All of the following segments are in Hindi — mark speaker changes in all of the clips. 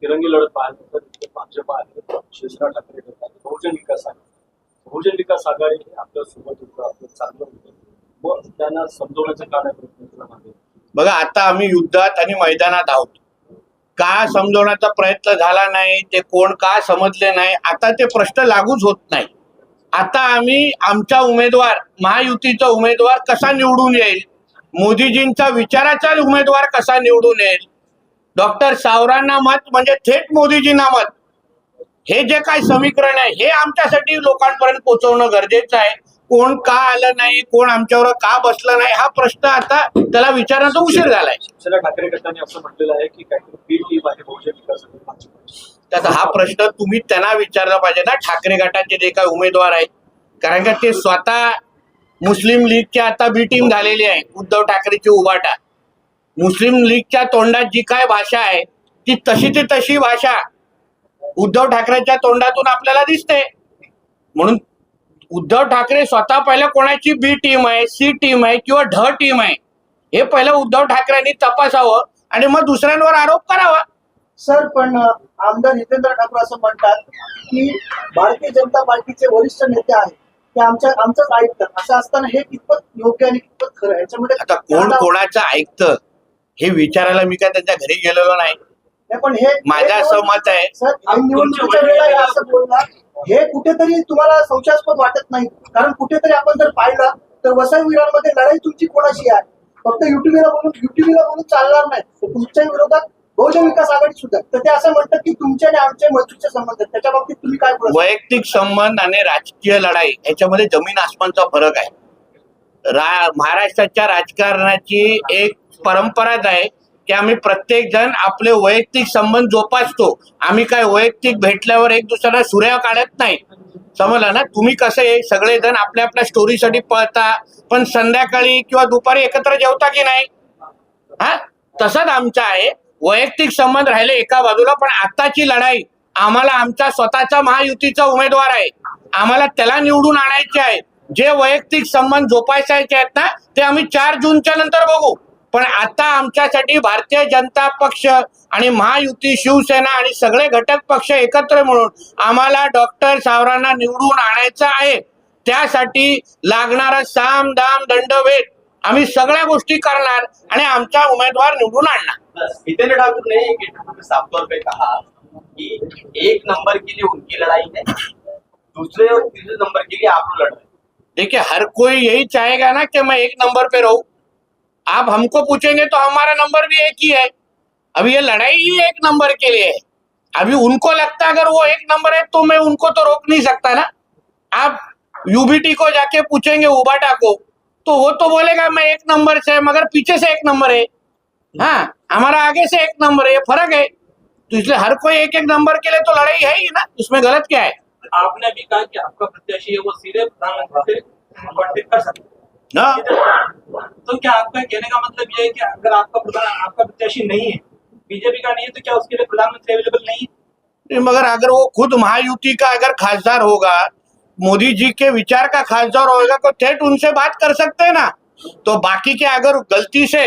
Speaker 1: तिरंगी लढत पाहिल्यानंतर इथे भाजप आहे, शिवसेना ठाकरे गट आहे, बहुजन विकास आघाडी हे आपल्या सोबत होतं, आपलं चांगलं होतं, मग त्यांना समजवण्याचा काय प्रयत्न केला मागे?
Speaker 2: बघा, आता आम्ही युद्धात आणि मैदानात आहोत. का समजवण्याचा प्रयत्न झाला नाही, ते कोण का समजले नाही, आता ते प्रश्न लागूच होत नाही. आता आम्ही आमचा उमेदवार, महायुतीचा उमेदवार कसा निवडून येईल, मोदीजींचा विचाराचा उमेदवार कसा निवडून येईल, डॉक्टर सावरांना मत म्हणजे थेट मोदीजींना मत, हे जे काही समीकरण आहे हे आमच्यासाठी लोकांपर्यंत पोहोचवणं गरजेचं आहे. कोण का आलं नाही, कोण आमच्यावर का बसलं नाही, हा प्रश्न आता त्याला विचारण्याचा उशीर झालाय.
Speaker 1: शिवसेना ठाकरे गटाने असं म्हटलेलं आहे की काहीतरी बी टीम आहे बहुजन विकास आघाडी.
Speaker 2: त्याचा हा प्रश्न तुम्ही त्यांना विचारला पाहिजे ना, ठाकरे गटाचे जे काही उमेदवार आहेत, कारण का ते स्वतः मुस्लिम लीगची आता बी टीम झालेली आहे. उद्धव ठाकरेची उभाटा, मुस्लिम लीगच्या तोंडात जी काय भाषा आहे ती तशी भाषा उद्धव ठाकरेच्या तोंडातून आपल्याला दिसते. म्हणून उद्धव ठाकरे स्वतः पहिलं कोणाची बी टीम आहे, सी टीम आहे किंवा ढ टीम आहे हे पहिलं उद्धव ठाकरेंनी तपासावं आणि मग दुसऱ्यांवर आरोप करावा.
Speaker 3: सर, पण आमदार हितेंद्र ठाकूर असं म्हणतात की भारतीय जनता पार्टीचे वरिष्ठ नेते आहेत ते आमचंच ऐकतात, असं असताना हे कितपत योग्य आणि कितपत खरं याच्यामध्ये
Speaker 2: आता कोण कोणाचं ऐकतं हे विचारायला मी काय त्यांच्या घरी गेलेलो नाही.
Speaker 3: पण हे
Speaker 2: माझं असं मत आहे,
Speaker 3: सर, निवडणुकीच्या वेळेला हे असं बोलणार हे कुठेतरी तुम्हाला संशयास्पद वाटत नाही? कारण कुठेतरी आपण जर पाहिलं तर वसई विरारमध्ये लढाई तुमची कोणाशी आहे, फक्त युटीव्हीला बोलून चालणार नाही. तुमच्या विरोधात बहुजन विकास आघाडी सुद्धा, तर ते असं म्हणतात की तुमचे आणि आमचे मैत्रीचे संबंध आहेत. त्याच्या बाबतीत तुम्ही काय बोलता?
Speaker 2: वैयक्तिक संबंध आणि राजकीय लढाई याच्यामध्ये जमीन आसमानचा फरक आहे. महाराष्ट्राच्या राजकारणाची एक परंपराच आहे की आम्ही प्रत्येक जण आपले वैयक्तिक संबंध जोपासतो. आम्ही काय वैयक्तिक भेटल्यावर एक दुसऱ्याला सुऱ्या काढत नाही, समजलं ना. तुम्ही कसे सगळेजण आपल्या आपल्या स्टोरीसाठी पळता, पण संध्याकाळी किंवा दुपारी एकत्र जेवता की नाही, हा तसंच आमचं आहे. वैयक्तिक संबंध राहिले एका बाजूला, पण आताची लढाई आम्हाला आमचा स्वतःचा महायुतीचा उमेदवार आहे, आम्हाला त्याला निवडून आणायचे आहे. जे वैयक्तिक संबंध जोपासायचे आहेत ना ते आम्ही 4 जूनच्या नंतर बघू. पण आता आमच्यासाठी भारतीय जनता पक्ष आणि महायुती, शिवसेना आणि सगळे घटक पक्ष एकत्र मिळून आम्हाला डॉक्टर सावरांना निवडून आणायचं आहे. त्यासाठी लागणारा साम दाम दंडभेद आम्ही सगळ्या गोष्टी करणार आणि आमचा उमेदवार निवडून आणणार.
Speaker 4: हितेंद्र ठाकुर ने एक इंटरव्यू में साफ तौर पे कहा कि 1 नंबर के लिए उनकी लड़ाई है, दूसरे और तीसरे नंबर के लिए आप लड़ रहे हैं.
Speaker 2: देखिए, हर कोई यही चाहेगा ना कि मैं 1 नंबर पे रहूं. आप हमको पूछेंगे तो हमारा नंबर भी एक ही है. अभी ये लड़ाई ही 1 नंबर के लिए है. अभी उनको लगता है अगर वो 1 नंबर है तो मैं उनको तो रोक नहीं सकता ना. आप यूबीटी को जाके पूछेंगे, उबाटा को, तो वो तो बोलेगा मैं 1 नंबर से, मगर पीछे से 1 नंबर है. हाँ, हमारा आगे से 1 नंबर है, ये फर्क है. तो इसलिए हर कोई 1-1 नंबर के लिए तो लड़ाई है ही ना, इसमें गलत क्या है?
Speaker 4: आपने भी कहा कि आपका प्रत्याशी है वो सीधे प्रधानमंत्री से कॉन्टेक्ट कर सकते हैं. तो क्या आपका कहने का मतलब ये है कि अगर आपका प्रत्याशी नहीं है, बीजेपी का नहीं है, तो क्या उसके लिए प्रधानमंत्री अवेलेबल नहीं है?
Speaker 2: मगर अगर वो खुद महायुति का अगर खासदार होगा, मोदी जी के विचार का खासदार होगा, तो ठेठ उनसे बात कर सकते हैं ना. तो बाकी के अगर गलती से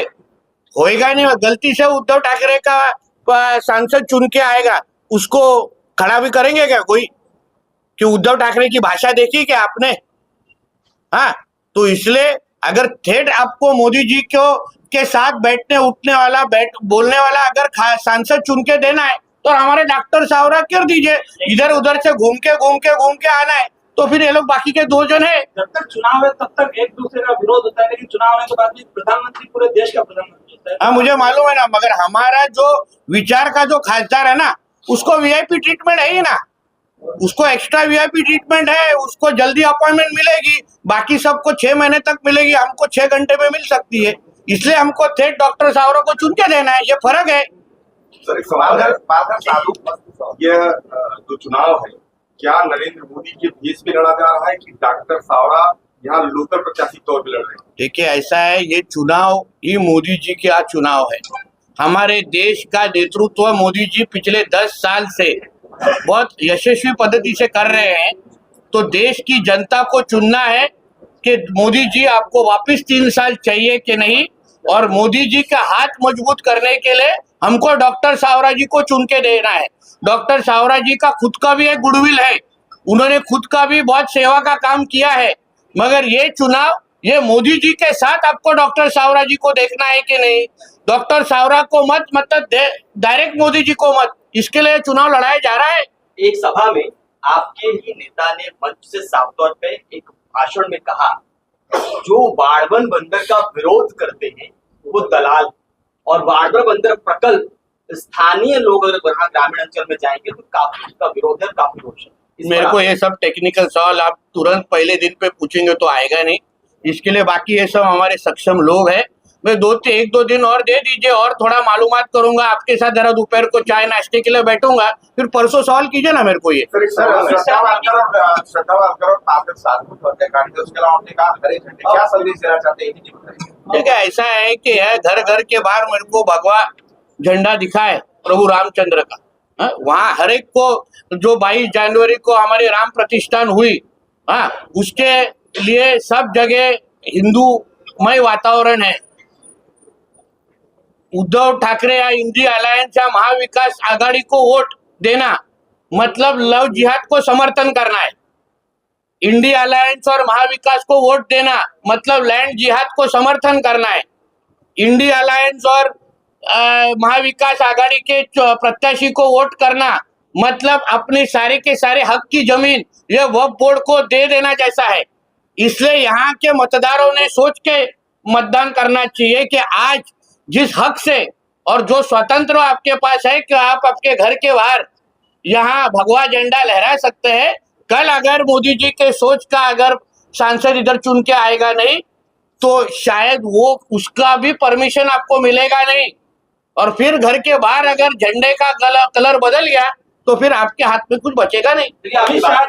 Speaker 2: होएगा नहीं, गलती से उद्धव ठाकरे का सांसद चुन के आएगा, उसको खड़ा भी करेंगे क्या कोई? कि उद्धव ठाकरे की भाषा देखी क्या आपने? हाँ, तो इसलिए अगर ठेठ आपको मोदी जी को के साथ बैठने उठने वाला बोलने वाला अगर सांसद चुन के देना है तो हमारे डॉक्टर सावरा कर दीजिए. इधर उधर से घूम के आना है तो फिर ये लोग बाकी के 2 जन है.
Speaker 4: जब तक चुनाव है तब तक एक दूसरे का विरोध होता है, लेकिन चुनाव होने के बाद भी प्रधानमंत्री पूरे देश का प्रधानमंत्री होता है.
Speaker 2: हाँ, मुझे मालूम है ना, मगर हमारा जो विचार का जो खासदार है ना उसको वीआईपी ट्रीटमेंट है ही ना, उसको एक्स्ट्रा वीआईपी ट्रीटमेंट है, उसको जल्दी अपॉइंटमेंट मिलेगी. बाकी सबको 6 महीने तक मिलेगी, हमको 6 घंटे में मिल सकती है. इसलिए हमको ठेठ डॉक्टर सावरा को चुन के देना है, ये फर्क है.
Speaker 5: सर, एक सवाल है, यह जो चुनाव है क्या नरेंद्र मोदी के भेष में लड़ा जा रहा है कि डॉक्टर सावरा यहाँ लोकल प्रत्याशी तौर पर लड़ रहे हैं?
Speaker 2: देखिए, ऐसा है, ये चुनाव ही मोदी जी का चुनाव है. हमारे देश का नेतृत्व मोदी जी पिछले 10 साल से बहुत यशस्वी पद्धति से कर रहे हैं. तो देश की जनता को चुनना है कि मोदी जी आपको वापस 3 साल चाहिए कि नहीं, और मोदी जी का हाथ मजबूत करने के लिए हमको डॉक्टर सावरा जी को चुन के देना है। डॉक्टर सावरा जी का खुद का भी एक गुडविल है, उन्होंने खुद का भी बहुत सेवा का काम किया है, मगर ये चुनाव ये मोदी जी के साथ आपको डॉक्टर सावरा जी को देखना है कि नहीं, डॉक्टर सावरा को मत मतलब डायरेक्ट मोदी जी को मत, इसके लिए चुनाव लड़ाया जा रहा है।
Speaker 6: एक सभा में आपके ही नेता ने मंच से साफ तौर पे एक भाषण में कहा, जो बाड़वन बंदर का विरोध करते हैं वो दलाल, और बाड़वन बंदर प्रकल्प स्थानीय लोग अगर वहां ग्रामीण अंचल में जाएंगे तो काफी उसका विरोध है, काफी रोष है। इस
Speaker 2: मेरे
Speaker 6: पर
Speaker 2: को
Speaker 6: आप-
Speaker 2: ये सब टेक्निकल सवाल आप तुरंत पहले दिन पे पूछेंगे तो आएगा नहीं, इसके लिए बाकी ये सब हमारे सक्षम लोग हैं। मैं एक दो दिन और दे दीजिए और थोड़ा मालूमात करूंगा आपके साथ, जरा दोपहर को चाय नाश्ते के लिए बैठूंगा, फिर परसों सवाल कीजिए ना मेरे को ये।
Speaker 5: सर श्रद्धा वालकर और पार्थ साधु हत्याकांड के उसके अलावा आपने कहा हरे झंडे, क्या संदेश देना चाहते हैं ये बताइए।
Speaker 2: देखिए ऐसा है कि घर घर के बाहर मेरे को भगवा झंडा दिखा है प्रभु रामचंद्र का, वहाँ हर एक को जो 22 जनवरी को हमारी राम प्रतिष्ठान हुई, उसके लिए सब जगह हिंदूमय वातावरण है। उद्धव ठाकरे या इंडिया अलायंस या महाविकास आघाड़ी को वोट देना मतलब लव जिहाद को समर्थन करना है। इंडिया अलायंस और महाविकास को वोट देना मतलब लैंड जिहाद को समर्थन करना है। इंडिया अलायंस और महाविकास आघाड़ी के प्रत्याशी को वोट करना मतलब अपने सारे के सारे हक की जमीन ये वक्फ बोर्ड को दे देना जैसा है। इसलिए यहाँ के मतदारों ने सोच के मतदान करना चाहिए कि आज जिस हक से और जो स्वतंत्र आपके पास है कि आप आपके घर के बाहर यहाँ भगवा झंडा लहरा सकते हैं, कल अगर मोदी जी के सोच का अगर सांसद इधर चुन के आएगा नहीं तो शायद वो उसका भी परमिशन आपको मिलेगा नहीं, और फिर घर के बाहर अगर झंडे का कलर बदल गया तो फिर आपके हाथ में कुछ बचेगा नहीं।
Speaker 6: अमित शाह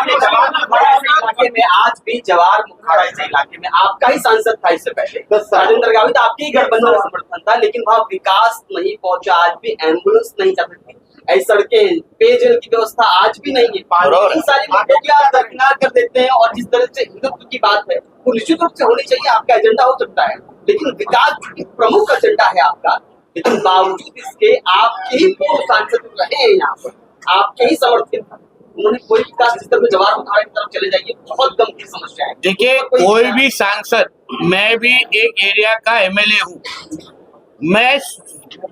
Speaker 6: ने जवाहर मुखड़ा इलाके में आज भी जवाहर मुखड़ा इलाके में आपका ही सांसद था इससे पहले, राजेंद्र गावित आपके ही गठबंधन का समर्थन था, लेकिन वहाँ विकास नहीं पहुंचा, आज भी एम्बुलेंस नहीं चल सकती, ऐसी सड़कें, पेयजल की व्यवस्था आज भी नहीं है। इन सारी बातों की आप दरकिनार कर देते हैं, और जिस तरह से हिंदुत्व की बात है वो निश्चित रूप से होनी चाहिए, आपका एजेंडा हो सकता है, लेकिन विकास प्रमुख एजेंडा है आपका, लेकिन बावजूद इसके आपके ही पूर्व सांसद रहे हैं यहाँ पर, आपके ही समर्थित था, उन्होंने कोई विकास जिस तरह जवाहर मुखड़ा की तरफ चले जाइए, बहुत गंभीर समस्या है।
Speaker 2: देखिए कोई भी सांसद, मैं भी एक एरिया का एमएलए हूँ, मैं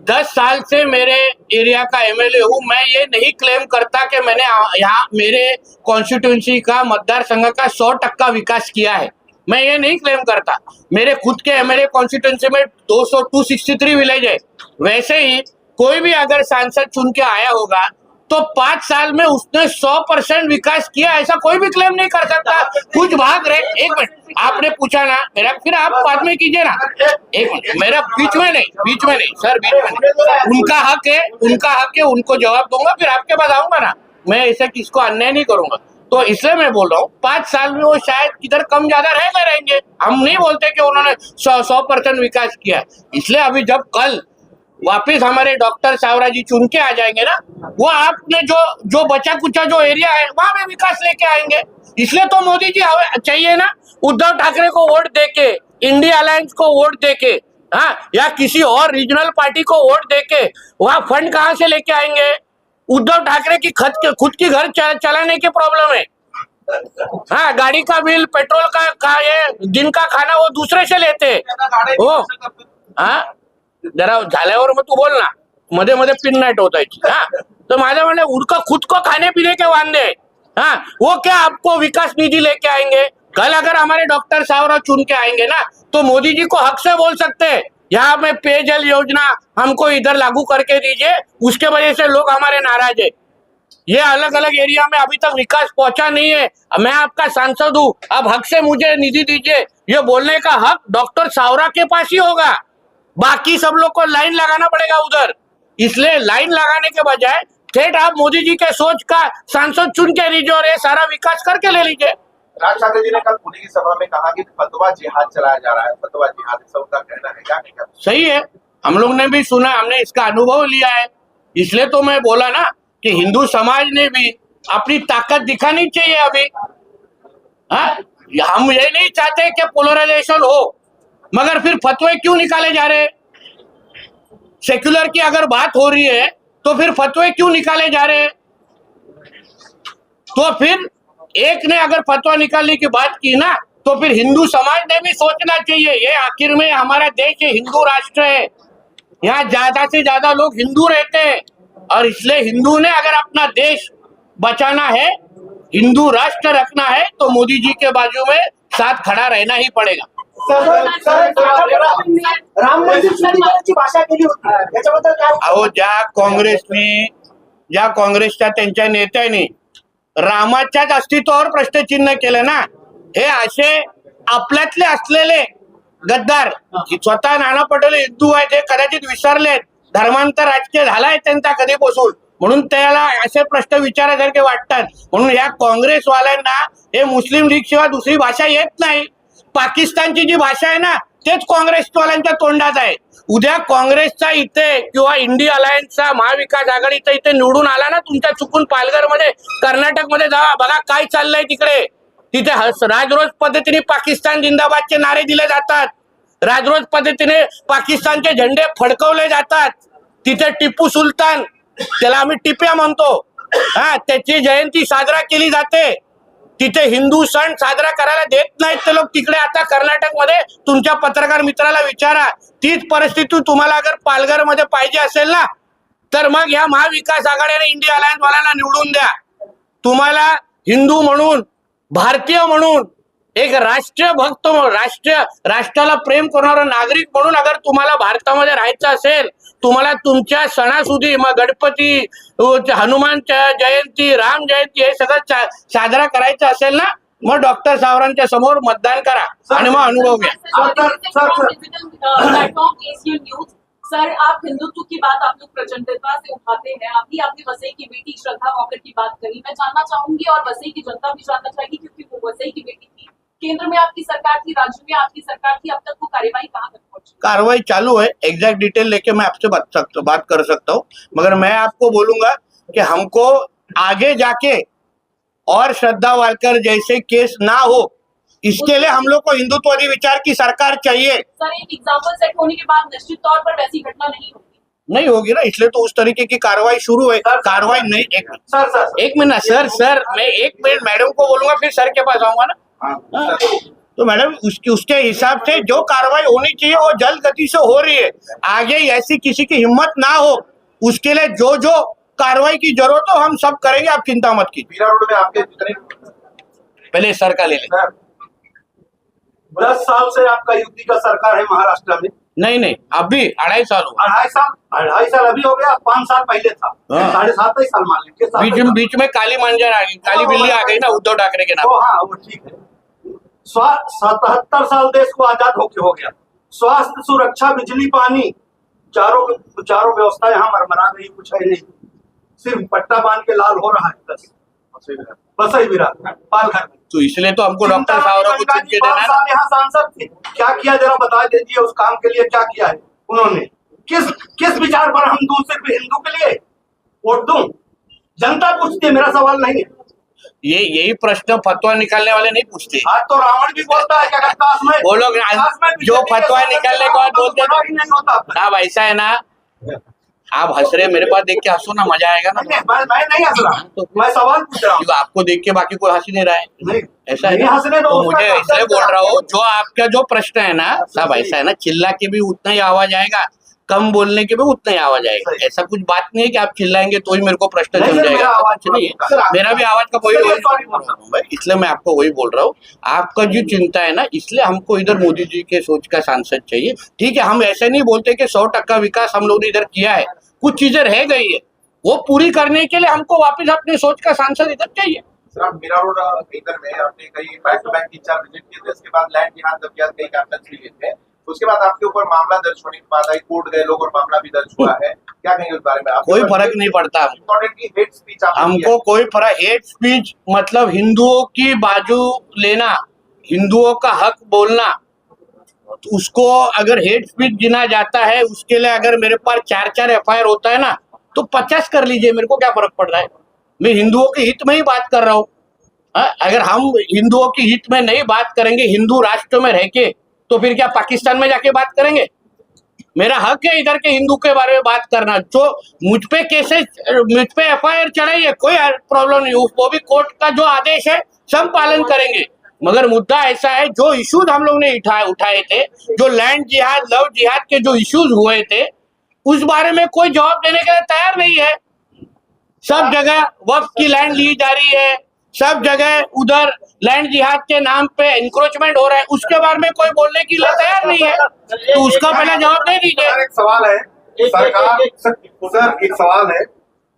Speaker 2: 10 साल से मेरे एरिया का एमएलए हूँ, मैं ये नहीं क्लेम करता कि मैंने यहाँ मेरे कॉन्स्टिट्यूंसी का मतदार संघ का 100% विकास किया है, मैं ये नहीं क्लेम करता। मेरे खुद के एमएलए कॉन्स्टिट्यूंसी में 263 विलेज है। वैसे ही कोई भी अगर सांसद चुन के आया होगा तो 5 साल में उसने 100% विकास किया, ऐसा कोई भी क्लेम नहीं कर सकता। कुछ भाग रहे, एक मिनट आपने पूछा ना मेरा, फिर आप बाद में कीजिए ना, एक मिनट मेरा बीच में नहीं सर, बीच में नहीं, उनका हक है, उनको जवाब दूंगा, फिर आपके पास आऊंगा ना, मैं ऐसा किसको अन्याय नहीं करूंगा। तो इसलिए मैं बोल रहा हूँ 5 साल में वो शायद किधर कम ज्यादा रहेंगे, हम नहीं बोलते कि उन्होंने 100% विकास किया। इसलिए अभी जब कल वापिस हमारे डॉक्टर सावरा जी चुन के आ जाएंगे ना, वो आपने जो बचा कुचा जो एरिया है वहां में विकास लेके आएंगे। इसलिए तो मोदी जी चाहिए ना, उद्धव ठाकरे को वोट देके, इंडिया अलायंस को वोट देके, या किसी और रीजनल पार्टी को वोट देके वहां फंड कहाँ से लेके आएंगे? उद्धव ठाकरे की खुद की घर चलाने की प्रॉब्लम है, गाड़ी का बिल, पेट्रोल का ये दिन का खाना वो दूसरे से लेते हो। जरा झाल्यावर मग तू बोल ना, मध्ये मध्ये पिन नाईट होतायची, तो माझं म्हणणं उनका खुद को खाने पीने के वांदे, वो क्या आपको विकास निधि लेके आएंगे? कल अगर हमारे डॉक्टर सावरा चुन के आएंगे ना तो मोदी जी को हक से बोल सकते हैं यहाँ में पेयजल योजना हमको इधर लागू करके दीजिए, उसके वजह से लोग हमारे नाराज है। ये अलग अलग एरिया में अभी तक विकास पहुंचा नहीं है, मैं आपका सांसद हूँ, अब हक से मुझे निधि दीजिए, ये बोलने का हक डॉक्टर सावरा के पास ही होगा। बाकी सब लोग को लाइन लगाना पड़ेगा उधर, इसलिए लाइन लगाने के बजाय ठेठ आप मोदी जी के सोच का सांसद चुन के लीजिए और ये सारा विकास करके ले लीजिए।
Speaker 5: राज ठाकरे जी ने कल पुणे की सभा में कहा कि फतवा जिहाद चलाया जा रहा है, फतवा जिहाद सबका कहना है, क्या नहीं?
Speaker 2: सही है, हम लोग ने भी सुना, हमने इसका अनुभव लिया है, इसलिए तो मैं बोला ना कि हिंदू समाज ने भी अपनी ताकत दिखानी चाहिए अभी। हम ये नहीं चाहते कि पोलराइजेशन हो, मगर फिर फतवे क्यों निकाले जा रहे? सेक्युलर की अगर बात हो रही है तो फिर फतवे क्यों निकाले जा रहे हैं? तो फिर एक ने अगर फतवा निकालने की बात की ना, तो फिर हिंदू समाज ने भी सोचना चाहिए। ये आखिर में हमारा देश है, हिंदू राष्ट्र है, यहाँ ज्यादा से ज्यादा लोग हिंदू रहते हैं, और इसलिए हिंदू ने अगर अपना देश बचाना है, हिंदू राष्ट्र रखना है, तो मोदी जी के बाजू में साथ खड़ा रहना ही पड़ेगा।
Speaker 3: राम मंदिर शुद्धीकरणाची भाषा केली होती, याच्याबद्दल काय?
Speaker 2: अहो, ज्या काँग्रेसच्या त्यांच्या नेत्यांनी रामाच्याच अस्तित्वावर प्रश्नचिन्ह केलं ना, हे असे आपल्यातले असलेले गद्दार, स्वतः नाना पटोले हिंदू आहेत हे कदाचित विसरलेत, धर्मांतर राजकीय झालाय त्यांचा कधीपासून, म्हणून त्याला असे प्रश्न विचारासारखे वाटतात। म्हणून या काँग्रेसवाल्यांना हे मुस्लिम लीग शिवाय दुसरी भाषा येत नाही। पाकिस्तानची जी भाषा आहे ना, तेच काँग्रेसवाल्यांच्या तोंडात आहे। उद्या काँग्रेसचा इथे किंवा इंडिया अलायन्सचा महाविकास आघाडीचा इथे निवडून आला ना, तुमच्या चुकून पालघरमध्ये, कर्नाटकमध्ये जावा, बघा काय चाललंय तिकडे। तिथे राजरोज पद्धतीने पाकिस्तान जिंदाबादचे नारे दिले जातात, राजरोज पद्धतीने पाकिस्तानचे झेंडे फडकवले जातात। तिथे टिपू सुलतान, त्याला आम्ही टिप्या म्हणतो, त्याची जयंती साजरा केली जाते। तिथे हिंदू सण साजरा करायला देत नाहीत ते लोक तिकडे। आता कर्नाटकमध्ये तुमच्या पत्रकार मित्राला विचारा, तीच परिस्थिती तुम्हाला अगर पालघरमध्ये पाहिजे असेल ना, तर मग या महाविकास आघाडीने इंडिया अलायन्स वाल्यांना निवडून द्या। तुम्हाला हिंदू म्हणून, भारतीय म्हणून, एक राष्ट्रीय भक्त म्हणून, राष्ट्राला प्रेम करणारा नागरिक म्हणून अगर तुम्हाला भारतामध्ये राहायचं असेल, तुम्हाला तुमच्या सणासुदी, मग गणपती, हनुमान जयंती, राम जयंती हे सगळं साजरा करायचं असेल ना, मग डॉक्टर सावरांच्या समोर मतदान करा आणि मग अनुभव घ्या।
Speaker 7: सर, आप हिंदुत्व की बात आप लोग प्रचंडता से उठाते हैं। अभी आपने वसई की बेटी श्रद्धा मौके की बात करी, मैं जानना चाहूंगी और वसई की जनता भी जानना चाहेगी, क्योंकि वो वसई की बेटी थी, केंद्र में आपकी सरकार थी, राज्य में आपकी सरकार थी, अब तक वो कार्रवाई कहाँ तक पहुंची?
Speaker 2: कार्रवाई चालू है, एग्जैक्ट डिटेल लेके मैं आपसे बात कर सकता हूँ, मगर मैं आपको बोलूंगा कि हमको आगे जाके और श्रद्धा वालकर जैसे केस ना हो, इसके लिए हम लोग को हिंदुत्ववादी विचार की सरकार चाहिए।
Speaker 7: सर, एक एग्जाम्पल सेट होने के बाद निश्चित तौर पर वैसी घटना नहीं होगी
Speaker 2: ना, इसलिए तो उस तरीके की कार्रवाई शुरू है। कार्रवाई नहीं, एक मिनट सर, मैं 1 मिनट मैडम को बोलूंगा, फिर सर के पास आऊंगा ना। तो मैडम उसके हिसाब से जो कार्रवाई होनी चाहिए वो जल्द गति से हो रही है। आगे ऐसी किसी की हिम्मत ना हो, उसके लिए जो जो कार्रवाई की जरूरत हो हम सब करेंगे, आप चिंता मत कीजिए।
Speaker 5: मीरा रोड में आपके जितने
Speaker 2: पहले सर का ले लें।
Speaker 8: 10 साल से आपका युति का सरकार है महाराष्ट्र में।
Speaker 2: नहीं, अभी 2.5 साल हुआ।
Speaker 8: 2.5 साल अभी हो गया, 5 साल पहले था, 7.5 साल मान लीजिए।
Speaker 2: बीच में काली मांजर आ गई, काली बिल्ली आ गई ना उद्धव ठाकरे के नाम।
Speaker 8: तो हाँ, वो ठीक है। 77 साल देश को आजाद होके हो गया। स्वास्थ्य, सुरक्षा, बिजली, पानी, चारों व्यवस्था यहाँ मरमरा रही, कुछ है नहीं, सिर्फ पट्टा बांध के लाल हो रहा है बस। वसई विरार पालघर में,
Speaker 2: तो इसलिए तो हमको डॉक्टर सावरा को चुन के देना है।
Speaker 8: यहाँ सांसद थे, क्या किया जरा बता दीजिए, उस काम के लिए क्या किया है उन्होंने? किस विचार पर हम दूं? सिर्फ हिंदू के लिए वोट दूं? जनता पूछती है, मेरा सवाल नहीं है।
Speaker 2: यही प्रश्न फतवा निकालने वाले नहीं पूछते।
Speaker 8: आज तो रावण भी बोलता है कि काश में
Speaker 2: वो लोग जो फतवा निकालने के बाद बोलते
Speaker 8: हैं,
Speaker 2: साहब ऐसा है ना, आप हंस रहे, मेरे पास देख के हंसो ना, मजा आएगा ना।
Speaker 8: मैं नहीं हंस रहा, तो मैं सवाल पूछ रहा हूँ।
Speaker 2: आपको देख के बाकी कोई हंस नहीं रहा है, ऐसा है
Speaker 8: नहीं हंसने दो,
Speaker 2: तो मुझे इसलिए बोल रहा हूँ, जो आपका जो प्रश्न है ना साहब, ऐसा है ना, चिल्ला के भी उतना ही आवाज आएगा, कम बोलने के भी उतना ही आवाज आएगा। ऐसा कुछ बात नहीं है कि आप चिल्लाएंगे तो ही मेरे को प्रश्न चल जाएगा, कुछ नहीं है। मेरा भी आवाज का कोई, इसलिए मैं आपको वही बोल रहा हूँ। आपका जो चिंता है ना, इसलिए हमको इधर मोदी जी के सोच का सांसद चाहिए। ठीक है, हम ऐसे नहीं बोलते कि 100% विकास हम लोग ने इधर किया है, कुछ चीजें रह गई है, वो पूरी करने के लिए हमको वापस अपनी सोच का सांसद इधर चाहिए।
Speaker 5: सर, आप मीरा रोड इधर में आपने कई बैक टू बैक 3-4 विजिट किए थे, उसके बाद लैंड यहाँ तक कई कैप्टन भी लिए थे, उसके बाद आपके ऊपर मामला दर्ज होने के बाद हाई कोर्ट गए लोग और मामला भी दर्ज हुआ है, क्या कहेंगे उस बारे में?
Speaker 2: कोई फर्क नहीं पड़ता
Speaker 5: हेट स्पीच
Speaker 2: हमको, कोई फर्क, हेट स्पीच मतलब हिंदुओं की बाजू लेना, हिंदुओं का हक बोलना, तो उसको अगर हेट स्पीच गिना जाता है, उसके लिए अगर मेरे पास 4 FIR होता है ना, तो 50 कर लीजिए, मेरे को क्या फर्क पड़ रहा है। मैं हिंदुओं के हित में ही बात कर रहा हूँ। अगर हम हिंदुओं के हित में नहीं बात करेंगे, हिंदू राष्ट्र में रह के, तो फिर क्या पाकिस्तान में जाके बात करेंगे? मेरा हक है इधर के हिंदू के बारे में बात करना। जो मुझ पे FIR चढ़ाइए, कोई प्रॉब्लम नहीं, वो भी कोर्ट का जो आदेश है सब पालन करेंगे। मगर मुद्दा ऐसा है, जो इश्यूज हम लोग ने उठाए थे, जो लैंड जिहाद, लव जिहाद के जो इश्यूज हुए थे, उस बारे में कोई जवाब देने के लिए तैयार नहीं है। सब जगह वक्फ की लैंड ली जा रही है, सब जगह उधर लैंड जिहाद के नाम पे इंक्रोचमेंट हो रहा है, उसके बारे में कोई बोलने के लिए तैयार नहीं है। तो उसका पहले जवाब दे दीजिए।
Speaker 9: एक सवाल है सरकार सर, एक सवाल है,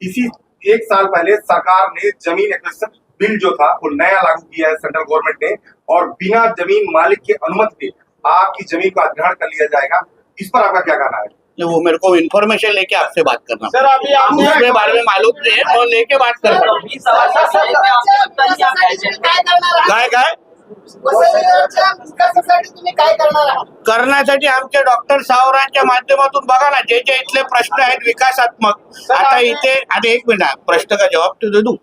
Speaker 9: इसी 1 साल पहले सरकार ने जमीन एक्विजिशन बिल जो था वो नया लागू किया है सेंट्रल गवर्नमेंट ने, और बिना जमीन मालिक की अनुमति के आपकी जमीन को अधिग्रहण कर लिया जाएगा। इस पर आपका क्या कहना है?
Speaker 2: वो मेरे को इन्फॉर्मेशन लेके आपसे बात करना,
Speaker 4: सर अभी आप
Speaker 2: उसके बारे में मालूम नहीं है, तो लेके बात करना। काय करण्यासाठी आमच्या डॉक्टर सावरांच्या माध्यमातून बघा ना, जे जे इथले प्रश्न आहेत विकासात्मक, आता इथे आता 1 मिनिट प्रश्न का जवाब तो दे दूं।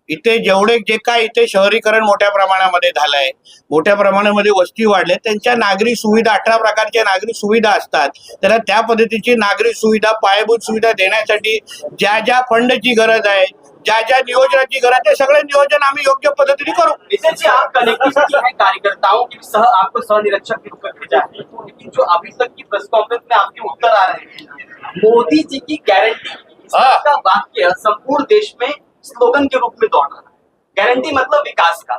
Speaker 2: इथे जेवढे जे काय इथे शहरीकरण मोठ्या प्रमाणामध्ये झालंय, मोठ्या प्रमाणामध्ये वस्ती वाढले, त्यांच्या नागरी सुविधा 18 प्रकारच्या नागरी सुविधा असतात, त्याला त्या पद्धतीची नागरी सुविधा, पायाभूत सुविधा देण्यासाठी ज्या ज्या फंडची गरज आहे, ज्या ज्या नियोजनाची गरज आहे, सगळे नियोजन आम्ही योग्य पद्धतीने करू।
Speaker 6: जी आप कनेक्टिविटी है कार्यकर्ताओं की आपको सह निरीक्षक के रूप में भेजा है, लेकिन जो अभी तक की प्रेस कॉन्फ्रेंस में आपके उत्तर आ रहे हैं, मोदी जी की गारंटी का वाक्य संपूर्ण देश में स्लोगन के रूप में दौड़ रहा है। गारंटी मतलब विकास का।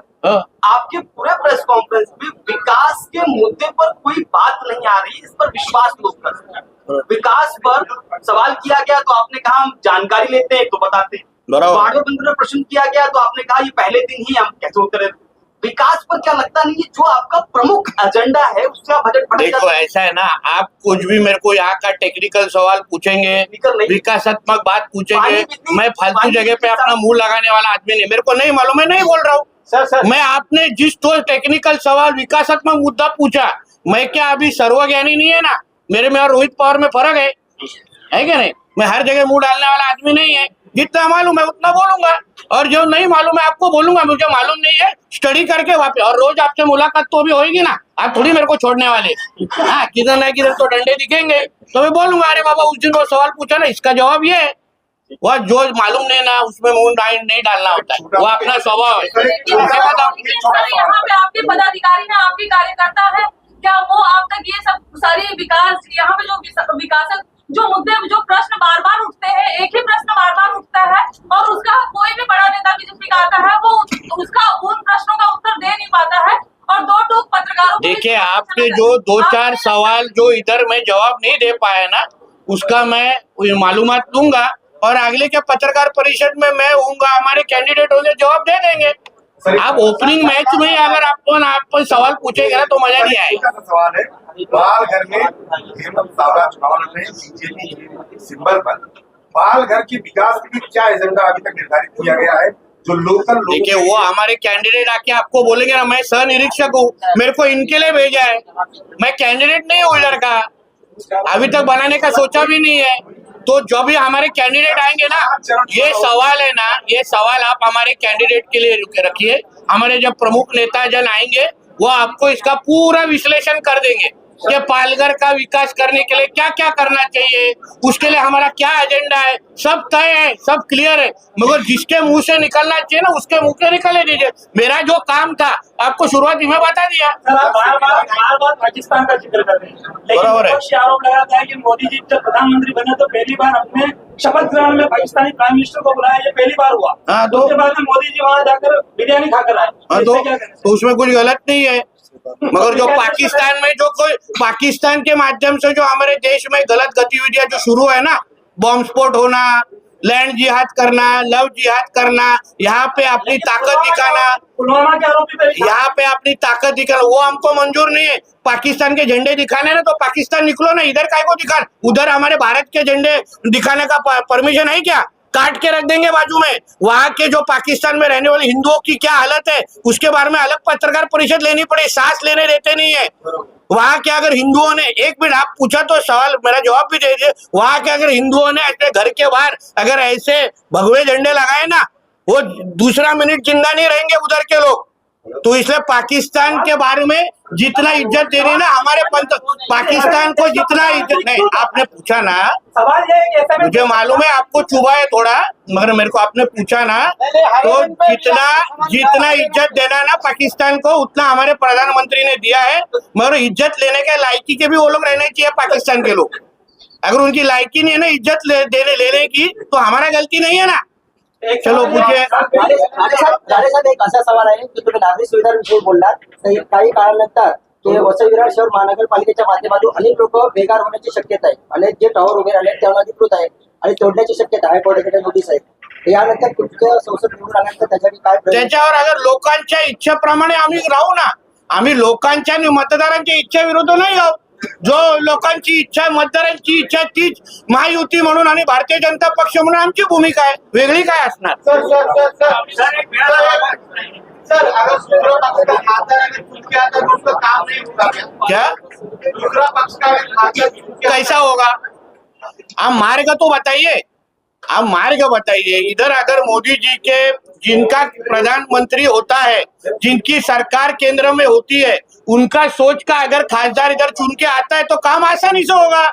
Speaker 6: आपके पूरे प्रेस कॉन्फ्रेंस में विकास के मुद्दे पर कोई बात नहीं आ रही, इस पर विश्वास लोग कर रहे हैं। विकास पर सवाल किया गया तो आपने कहा हम जानकारी लेते हैं तो बताते हैं, बाढ़ बंद प्रश्न किया गया तो आपने कहा ये पहले दिन ही हम कैसे उत्तर। विकास पर क्या लगता नहीं है जो आपका प्रमुख एजेंडा है उससे आप बजट बढ़ाएगा?
Speaker 2: देखो ऐसा है ना, आप कुछ भी मेरे को यहाँ का टेक्निकल सवाल पूछेंगे, विकासात्मक बात पूछेंगे, मैं फालतू जगह पे अपना मुंह लगाने वाला आदमी नहीं, मेरे को नहीं मालूम, मैं नहीं बोल रहा हूँ। मैं आपने जिस तो टेक्निकल सवाल विकासात्मक मुद्दा पूछा, मैं क्या अभी सर्वज्ञानी नहीं है ना, मेरे में और रोहित पवार में फर्क है क्या नहीं? मैं हर जगह मुंह डालने वाला आदमी नहीं है, जितना मालूम है उतना बोलूंगा, और जो नहीं मालूम है आपको बोलूंगा, मुझे मालूम नहीं है स्टडी करके वापस, और रोज आपसे मुलाकात तो भी होगी ना, आप थोड़ी मेरे को छोड़ने वाले। हाँ, किधर ना किधर तो डंडे दिखेंगे, तो मैं बोलूंगा अरे बाबा उस दिन वो सवाल पूछा ना, इसका जवाब ये है। वह जो मालूम नहीं ना उसमें मुंह नहीं डालना होता है, वो अपना स्वभाव है।
Speaker 7: यहाँ पे आपके पदाधिकारी हैं, आपके कार्यकर्ता है, क्या वो आप तक ये सब सारी विकास, यहाँ पे जो विकास जो मुद्दे, जो प्रश्न बार बार उठते हैं, एक ही प्रश्न बार बार उठता है और उसका कोई भी बड़ा नेता बीजेपी का आता है वो उसका उन प्रश्नों का उत्तर दे नहीं पाता है, और 2 टूक पत्रकारों।
Speaker 2: देखिए आपके जो 2-4 सवाल जो इधर मैं जवाब नहीं दे पाया ना, उसका मैं मालूमात दूंगा, और अगले के पत्रकार परिषद में मैं होऊंगा, हमारे कैंडिडेट होंगे, जवाब दे देंगे। आप ओपनिंग मैच में अगर आप सवाल पूछेंगे ना तो मजा नहीं आएगा।
Speaker 9: सवाल है, पालघर में हेमंत सावरा चुनाव लड़ रहे हैं बीजेपी सिंबल पर, पालघर के विकास के लिए क्या एजेंडा अभी तक निर्धारित किया गया है? जो लोकल
Speaker 2: देखिए वो हमारे कैंडिडेट आके आपको बोलेंगे ना, मैं सह निरीक्षक हूँ, मेरे को इनके लिए भेजा है, मैं कैंडिडेट नहीं हूँ इधर का, अभी तक बनाने का सोचा भी नहीं है। तो जो भी हमारे कैंडिडेट आएंगे ना, ये सवाल है ना, ये सवाल आप हमारे कैंडिडेट के लिए रखिए, हमारे जब प्रमुख नेता जन आएंगे वो आपको इसका पूरा विश्लेषण कर देंगे कि पालघर का विकास करने के लिए क्या क्या करना चाहिए, उसके लिए हमारा क्या एजेंडा है, सब तय है, सब क्लियर है। मगर जिसके मुंह से निकलना चाहिए ना उसके मुंह से निकलने दीजिए। मेरा जो काम था आपको शुरुआती में बता दिया।
Speaker 4: सर आप बार-बार पाकिस्तान का जिक्र कर रहे हैं, लेकिन विपक्ष आरोप लगाता है कि मोदी जी जब प्रधानमंत्री बने तो पहली बार अपने शपथ ग्रहण में पाकिस्तानी प्राइम मिनिस्टर को बुलाया, ये पहली बार हुआ। तो उसके बाद में मोदी जी वहाँ जाकर बिरयानी खाकर आए,
Speaker 2: तो उसमें कुछ गलत नहीं है। मगर जो पाकिस्तान में जो कोई पाकिस्तान के माध्यम से जो हमारे देश में गलत गतिविधियां जो शुरू है ना, बॉम्ब स्फोट होना, लैंड जिहाद करना, लव जिहाद करना, यहाँ पे अपनी ताकत दिखाना,
Speaker 4: पुलवामा के आरोपी
Speaker 2: यहाँ पे अपनी ताकत दिखाना, वो हमको मंजूर नहीं है। पाकिस्तान के झंडे दिखाने ना तो पाकिस्तान निकलो ना, इधर काय को दिखा, उधर हमारे भारत के झंडे दिखाने का परमिशन है क्या? काट के रख देंगे बाजू में। वहां के जो पाकिस्तान में रहने वाले हिंदुओं की क्या हालत है उसके बारे में अलग पत्रकार परिषद लेनी पड़े, सांस लेने देते नहीं है। वहां के अगर हिंदुओं ने, 1 मिनट आप पूछा तो सवाल मेरा जवाब भी दे दीजिए, वहां के अगर हिंदुओं ने अपने घर के बाहर अगर ऐसे भगवे झंडे लगाए ना, वो दूसरा मिनट जिंदा नहीं रहेंगे उधर के लोग। तो इसलिए पाकिस्तान के बारे में जितना इज्जत देनी ना हमारे पंत पाकिस्तान को जितना इज्जत नहीं आपने पूछा ना
Speaker 4: सवाल ये है कि ऐसा में
Speaker 2: मुझे मालूम है आपको चुभा है थोड़ा मगर मेरे को आपने पूछा ना तो जितना इज्जत देना ना पाकिस्तान को उतना हमारे प्रधानमंत्री ने दिया है मगर इज्जत लेने के लायकी के भी वो लोग रहने चाहिए पाकिस्तान के लोग अगर उनकी लायकी नहीं है ना इज्जत लेने की तो हमारा गलती नहीं है ना चलो पूछिए
Speaker 6: जाडे साहेब एक असा सवाल आहे की तुम्ही नागरिक सुविधांविषयी बोललात तर काही काळानंतर की वसई विरार शहर महानगरपालिकेच्या माध्यमातून अनेक लोक बेकार होण्याची शक्यता आहे अनेक जे टॉवर उभे राहिले ते अनधिकृत आहे आणि तोडण्याची शक्यता आहे हायकोर्टाकडे नोटीस आहे यानंतर तुमच्या संसद निवडून आल्यानंतर त्याच्यासाठी काय प्रयत्न-
Speaker 2: त्याच्यावर अगर लोकांच्या इच्छेप्रमाणे आम्ही राहू ना आम्ही लोकांच्या आणि मतदारांच्या इच्छा विरुद्ध नाही आहोत जो लोकांची इच्छा मतदारांची इच्छा तीच महायुती म्हणून आणि भारतीय जनता पक्ष म्हणून आमची भूमिका आहे वेगळी काय असणार
Speaker 5: सर अगर दूसरा पक्ष का खाता है अगर चुन के आता है तो उसका काम नहीं होगा क्या
Speaker 2: क्या
Speaker 5: दूसरा पक्ष का अगर खाता है चुन के
Speaker 2: कैसा होगा आप मार्ग तो बताइए आप मार्ग बताइए इधर अगर मोदी जी के जिनका प्रधानमंत्री होता है जिनकी सरकार केंद्र में होती है उनका सोच का अगर खासदार इधर चुन के आता है तो काम आसानी से होगा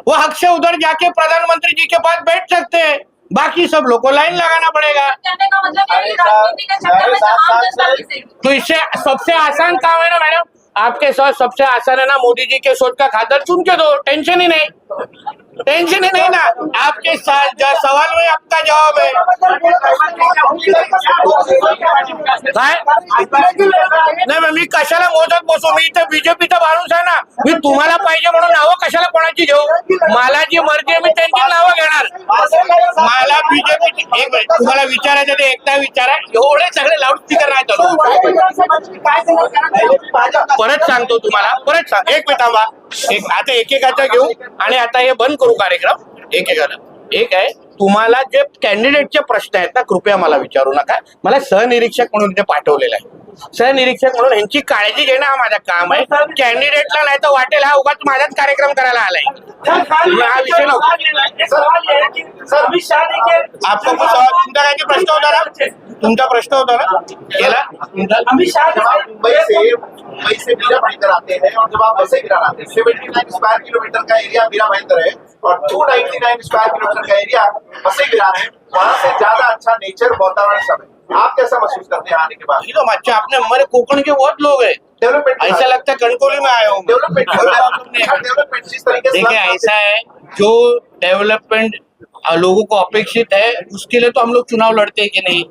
Speaker 2: वो हक से उधर जाके प्रधानमंत्री जी के पास बैठ सकते हैं बाकी सब लोग को लाइन लगाना पड़ेगा
Speaker 7: कहने का मतलब है कि राजनीति के चक्कर में आम जनता की सेवा
Speaker 2: तो इससे सबसे आसान काम है ना मैडम आपके साथ सबसे आसान है ना मोदी जी के सोच का खादर चुन के दो टेंशन ही नहीं ना आपके सवाल में आपका जवाब है काय नाही मग मी कशाला मोजत बसू मी इथे बीजेपीचा माणूस आहे ना मी तुम्हाला पाहिजे म्हणून नावं कशाला कोणाची घेऊ मला जी मर्जी आहे मी त्यांची नावं घेणार मला बीजेपी एक मिनिट तुम्हाला विचारायचं ते एकदा विचारा एवढे सगळे लाऊडस्पीकर नाही चालू परत सांगतो तुम्हाला परत सांग एक मिनिट थांबा एक आता एकेकाचा घेऊ आणि आता हे बंद करू कार्यक्रम एकेकाला एक आहे तुम्हाला जे कॅन्डिडेटचे प्रश्न आहेत ना कृपया मला विचारू नका मला सहनिरीक्षक म्हणून इथे पाठवलेलं आहे सहनिरीक्षक म्हणून यांची काळजी घेणं हा माझा काम आहे कॅन्डिडेटला नाही तर वाटेल हा उगाच माझाच कार्यक्रम करायला आलाय हा विषय नव्हता
Speaker 4: सवाल ये है कि सर अमित शाह ने के
Speaker 2: आपको कुछ और तुमचा काही प्रश्न होता ना तुमचा प्रश्न होता ना केला
Speaker 4: अमित शाह
Speaker 5: जब आप मुंबई से मीरा भाईंदर आते हैं और जब आप वसई विरार आते हैं 79 स्क्वायर किलोमीटर का एरिया मीरा भाईंदर है और 299 स्क्वायर किलोमीटर का एरिया वसई विरार है वहाँ से ज्यादा अच्छा नेचर वातावरण सब है आप कैसा महसूस करते हैं आने के बाद
Speaker 2: ये तो अच्छा आपने हमारे कोकण के बहुत लोग हैं
Speaker 5: डेवलपमेंट
Speaker 2: ऐसा लगता है कणकोली में आए हूँ
Speaker 5: डेवलपमेंट जिस तरीके से
Speaker 2: देखिए ऐसा है जो डेवलपमेंट लोगों को अपेक्षित है उसके लिए तो हम लोग चुनाव लड़ते हैं कि नहीं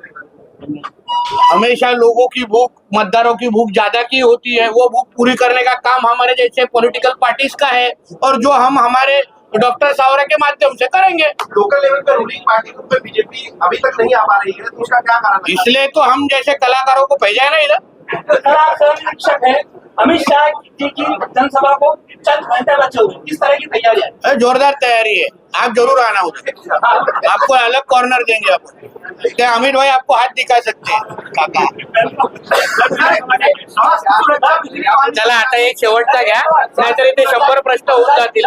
Speaker 2: हमेशा लोगों की भूख मतदारों की भूख ज्यादा की होती है वो भूख पूरी करने का काम हमारे जैसे पॉलिटिकल पार्टीज का है और जो हम हमारे डॉक्टर सावरा के माध्यम से करेंगे
Speaker 5: लोकल लेवल पर रूलिंग पार्टी के रूप में बीजेपी अभी तक नहीं आ पा रही है तो उसका क्या कारण है
Speaker 2: इसलिए तो हम जैसे कलाकारों को भेजा है ना इधर
Speaker 4: सर आप सहनिरीक्षक हैं अमित शाह जी की जनसभा को चंद घंटे बचे हुए किस तरह की तैयारी है
Speaker 2: जोरदार तैयारी है आप जरूर आना उधर आपको अलग कॉर्नर देंगे आप क्या अमित भाई आपको हाथ दिखा सकते हैं काका चला आता एक शेवटचा घ्या नाहीतर इथे 100 प्रश्न होऊन जातील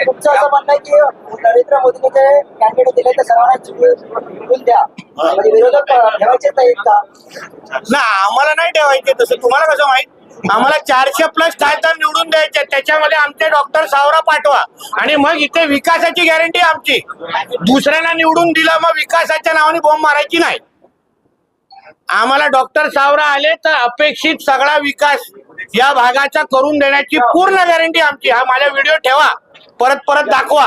Speaker 6: तुमचं असं म्हणणं आहे की नरेंद्र मोदीने जे कॅन्डिडेट दिले ते सर्वांना निवडून द्या म्हणजे विरोधक ठेवायचे नाहीत का
Speaker 2: ना आम्हाला नाही ठेवायचे तसं तुम्हाला कसं माहित आम्हाला 400+ खासदार निवडून द्यायचे त्याच्यामध्ये आमचे डॉक्टर सावरा पाठवा आणि मग इथे विकासाची गॅरंटी आमची दुसऱ्यांना निवडून दिलं मग विकासाच्या नावाने बॉम्ब मारायची नाही आम्हाला डॉक्टर सावरा आले तर अपेक्षित सगळा विकास या भागाचा करून देण्याची पूर्ण गॅरंटी आमची हा माझा व्हिडिओ ठेवा परत परत दाखवा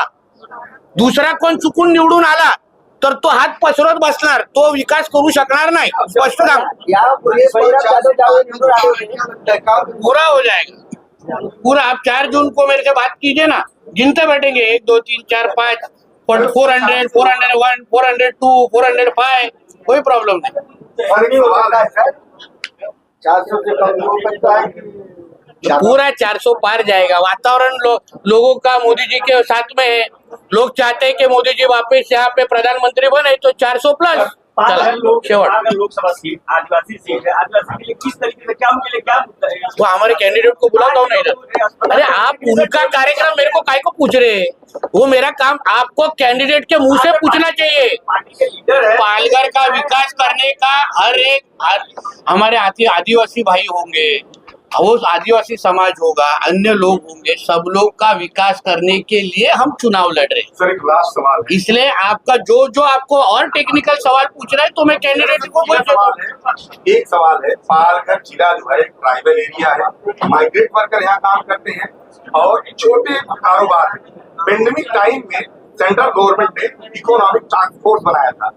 Speaker 2: दुसरा कोण चुकून निवडून आला तर तो हात पसरत बसणार तो विकास करू शकणार नाही स्पष्ट सांग
Speaker 6: यापूर्वी बळीराम जाधव ज्यावेळी निवडून आले होते
Speaker 2: पूरा हो जाएगा पूरा आप 4 जून को मेरे से बात कीजिए ना गिनते बैठेंगे 1 2 3 4 5 400 401 402 405 कोई प्रॉब्लम नहीं
Speaker 8: और एक सवाल है 400 से कम लोग
Speaker 2: पूरा 400 पार जाएगा वातावरण लोगों का मोदी जी के साथ में है लोग चाहते हैं कि मोदी जी वापस यहाँ पे प्रधानमंत्री बने तो 400+ चला शेवट
Speaker 1: अगर लोकसभा सीट आदिवासी सीट है, आदिवासी के लिए किस तरीके से क्या उनके लिए क्या मुद्दा है?
Speaker 2: वो हमारे कैंडिडेट को बुलाता हूँ नहीं ना। अरे आप उनका कार्यक्रम मेरे को काय को पूछ रहे हैं? वो मेरा काम आपको कैंडिडेट के मुंह से पूछना चाहिए।
Speaker 1: पार्टी के लीडर है।
Speaker 2: पालघर का विकास करने का हमारे आदिवासी भाई होंगे, वो आदिवासी समाज होगा, अन्य लोग होंगे, सब लोग का विकास करने के लिए हम चुनाव लड़ रहे हैं।
Speaker 9: सर एक लास्ट सवाल है।
Speaker 2: इसलिए आपका जो आपको और टेक्निकल सवाल पूछ रहा है तो मैं कैंडिडेट को बोल
Speaker 9: एक सवाल है, पालघर जिला जो है ट्राइबल एरिया है, माइग्रेट वर्कर यहाँ काम करते हैं और छोटे कारोबार है। पेंडेमिक टाइम में सेंट्रल गवर्नमेंट ने इकोनॉमिक टास्क फोर्स बनाया था,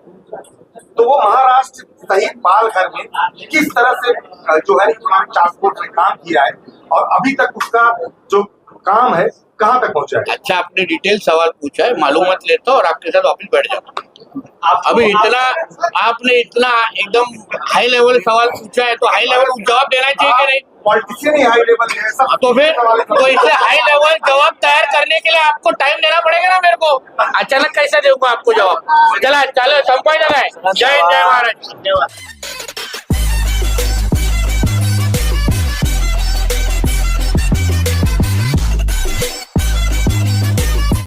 Speaker 9: तो वो महाराष्ट्र सहित पालघर में किस तरह से जो है इकोनॉमिक टास्क फोर्स ने काम किया है और अभी तक उसका जो काम है कहाँ तक पहुंचा है?
Speaker 2: अच्छा, आपने डिटेल सवाल पूछा है, मालूमात लेता और आपके साथ वापिस बैठ जाता। अभी आपने इतना एकदम हाई लेवल सवाल पूछा है तो हाई लेवल जवाब देना चाहिए कि नहीं?
Speaker 9: पॉलिटिशियन ही हाई लेवल है सब।
Speaker 2: तो फिर तो इसे हाई लेवल जवाब तैयार करने के लिए आपको टाइम देना पड़ेगा ना। मेरे को अचानक कैसे दूंगा आपको जवाब? चला चलो संपादन है। जय हिंद, जय महाराज।